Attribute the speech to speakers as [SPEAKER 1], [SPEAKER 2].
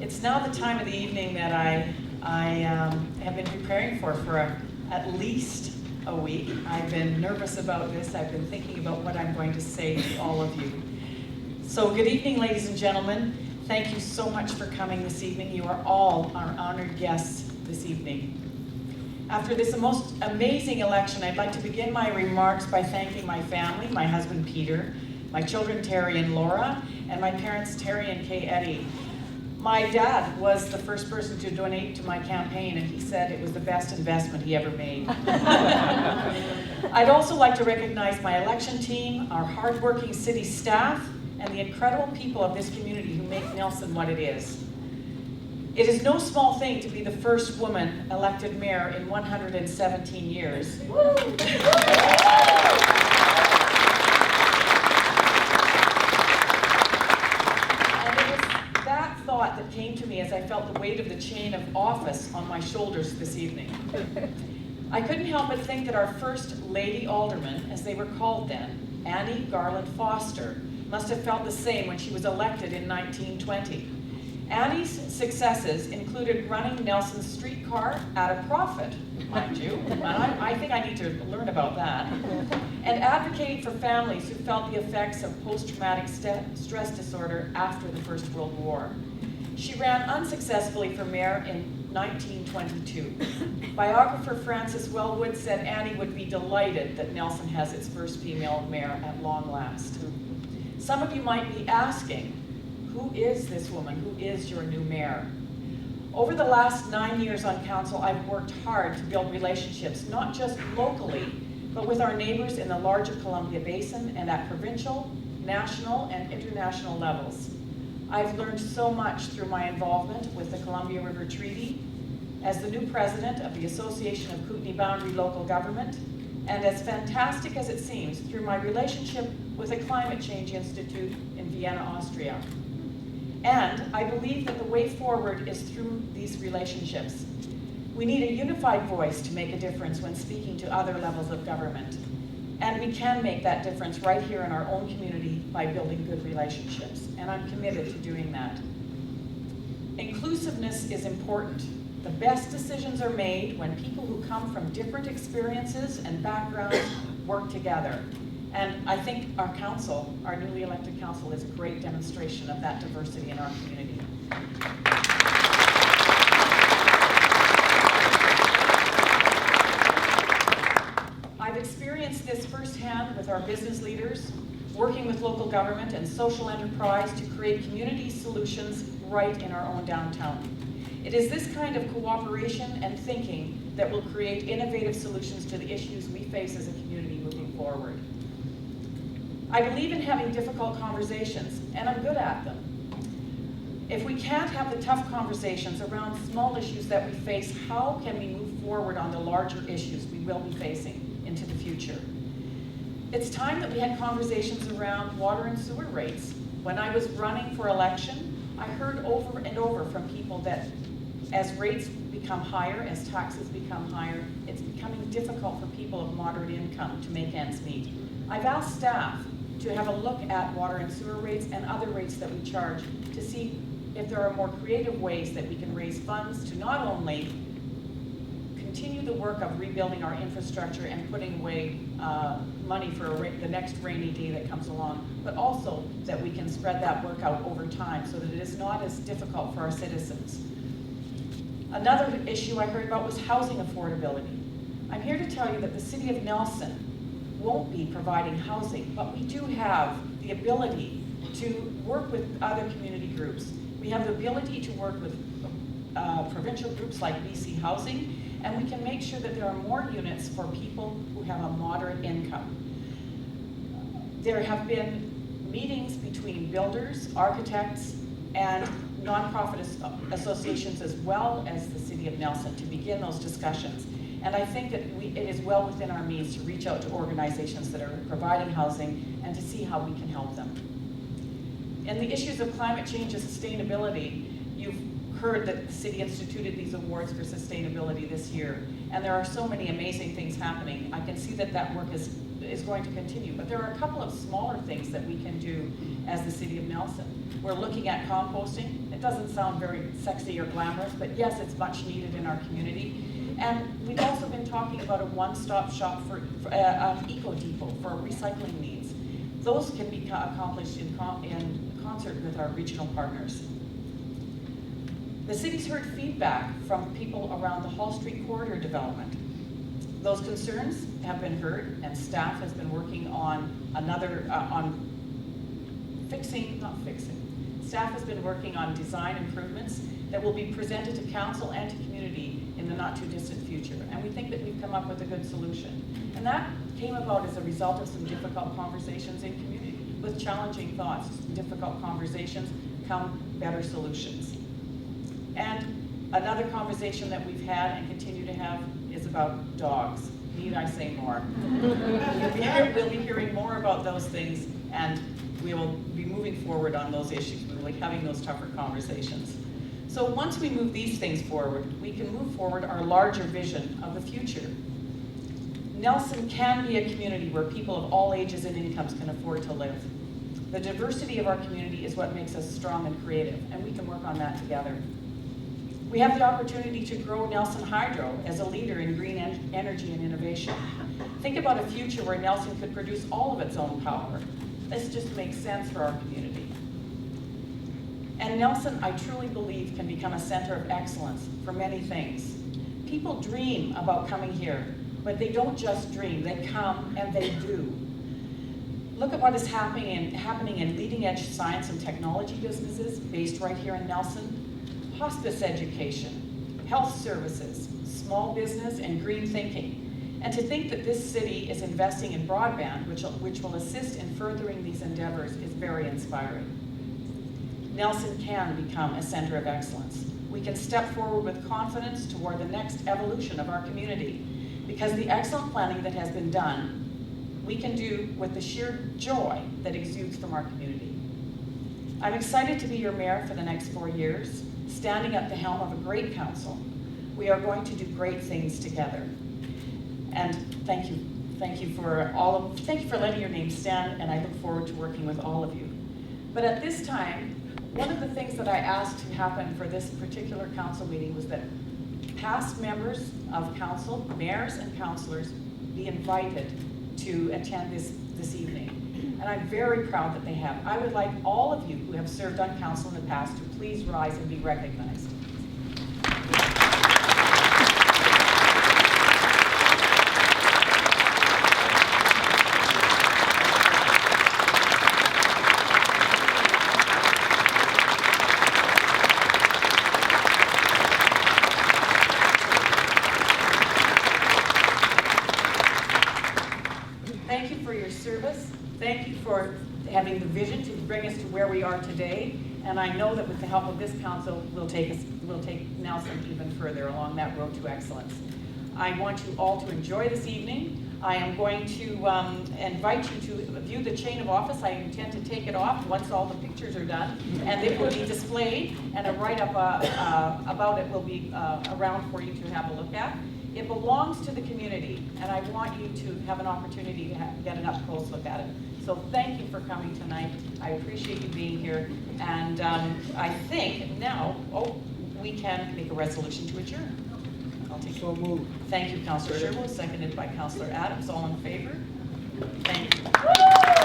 [SPEAKER 1] It's now the time of the evening that I have been preparing for at least a week. I've been nervous about this. I've been thinking about what I'm going to say to all of you. So good evening, ladies and gentlemen. Thank you so much for coming this evening. You are all our honored guests this evening. After this most amazing election, I'd like to begin my remarks by thanking my family, my husband Peter, my children Terry and Laura, and my parents Terry and Kay Eddie. My dad was the first person to donate to my campaign, and he said it was the best investment he ever made. I'd also like to recognize my election team, our hardworking city staff, and the incredible people of this community who make Nelson what it is. It is no small thing to be the first woman elected mayor in 117 years. That came to me as I felt the weight of the chain of office on my shoulders this evening. I couldn't help but think that our first Lady Alderman, as they were called then, Annie Garland Foster, must have felt the same when she was elected in 1920. Annie's successes included running Nelson's streetcar at a profit, mind you, and I think I need to learn about that, and advocating for families who felt the effects of post-traumatic stress disorder after the First World War. She ran unsuccessfully for mayor in 1922. Biographer Frances Wellwood said Annie would be delighted that Nelson has its first female mayor at long last. Some of you might be asking, who is this woman? Who is your new mayor? Over the last 9 years on council, I've worked hard to build relationships, not just locally, but with our neighbors in the larger Columbia Basin and at provincial, national, and international levels. I've learned so much through my involvement with the Columbia River Treaty, as the new president of the Association of Kootenay Boundary Local Government, and as fantastic as it seems, through my relationship with the Climate Change Institute in Vienna, Austria. And I believe that the way forward is through these relationships. We need a unified voice to make a difference when speaking to other levels of government. And we can make that difference right here in our own community by building good relationships. And I'm committed to doing that. Inclusiveness is important. The best decisions are made when people who come from different experiences and backgrounds work together. And I think our council, our newly elected council, is a great demonstration of that diversity in our community. I've experienced this firsthand with our business leaders, working with local government and social enterprise to create community solutions right in our own downtown. It is this kind of cooperation and thinking that will create innovative solutions to the issues we face as a community moving forward. I believe in having difficult conversations, and I'm good at them. If we can't have the tough conversations around small issues that we face, how can we move forward on the larger issues we will be facing into the future? It's time that we had conversations around water and sewer rates. When I was running for election, I heard over and over from people that as rates become higher, as taxes become higher, it's becoming difficult for people of moderate income to make ends meet. I've asked staff to have a look at water and sewer rates and other rates that we charge to see if there are more creative ways that we can raise funds to not only continue the work of rebuilding our infrastructure and putting away money for the next rainy day that comes along, but also that we can spread that work out over time so that it is not as difficult for our citizens. Another issue I heard about was housing affordability. I'm here to tell you that the City of Nelson won't be providing housing, but we do have the ability to work with other community groups. We have the ability to work with provincial groups like BC Housing, and we can make sure that there are more units for people who have a moderate income. There have been meetings between builders, architects, and nonprofit associations as well as the City of Nelson to begin those discussions. And I think that it is well within our means to reach out to organizations that are providing housing and to see how we can help them. In the issues of climate change and sustainability, you've heard that the city instituted these awards for sustainability this year, and there are so many amazing things happening. I can see that that work is is going to continue. But there are a couple of smaller things that we can do as the City of Nelson. We're looking at composting. It doesn't sound very sexy or glamorous, but yes, it's much needed in our community. And we've also been talking about a one-stop shop for eco depot for our recycling needs. Those can be accomplished in concert with our regional partners. The city's heard feedback from people around the Hall Street corridor development. Those concerns have been heard, and staff has been working on Staff has been working on design improvements that will be presented to council and to community in the not too distant future. And we think that we've come up with a good solution. And that came about as a result of some difficult conversations in community. With challenging thoughts, difficult conversations come better solutions. And another conversation that we've had and continue to have is about dogs. Need I say more? We'll be hearing more about those things, and we will be moving forward on those issues. We'll be having those tougher conversations. So once we move these things forward, we can move forward our larger vision of the future. Nelson can be a community where people of all ages and incomes can afford to live. The diversity of our community is what makes us strong and creative, and we can work on that together. We have the opportunity to grow Nelson Hydro as a leader in green energy and innovation. Think about a future where Nelson could produce all of its own power. This just makes sense for our community. And Nelson, I truly believe, can become a center of excellence for many things. People dream about coming here, but they don't just dream, they come and they do. Look at what is happening in leading-edge science and technology businesses based right here in Nelson. Hospice education, health services, small business, and green thinking. And to think that this city is investing in broadband, which will assist in furthering these endeavors, is very inspiring. Nelson can become a center of excellence. We can step forward with confidence toward the next evolution of our community, because the excellent planning that has been done, we can do with the sheer joy that exudes from our community. I'm excited to be your mayor for the next 4 years, standing at the helm of a great council. We are going to do great things together. And thank you. Thank you for letting your name stand, and I look forward to working with all of you. But at this time, one of the things that I asked to happen for this particular council meeting was that past members of council, mayors and councilors, be invited to attend this evening. And I'm very proud that they have. I would like all of you who have served on council in the past to please rise and be recognized. Thank you for your service. Thank you for having the vision to bring us to where we are today. And I know that with the help of this council, we'll take Nelson even further along that road to excellence. I want you all to enjoy this evening. I am going to invite you to view the chain of office. I intend to take it off once all the pictures are done, and it will be displayed, and a write-up about it will be around for you to have a look at. It belongs to the community, and I want you to have an opportunity to get an up-close look at it. So thank you for coming tonight. I appreciate you being here, and I think now, we can make a resolution to adjourn. I'll take
[SPEAKER 2] So moved.
[SPEAKER 1] Thank you, Councillor Sherwood, seconded by Councillor Adams. All in favor? Thank you.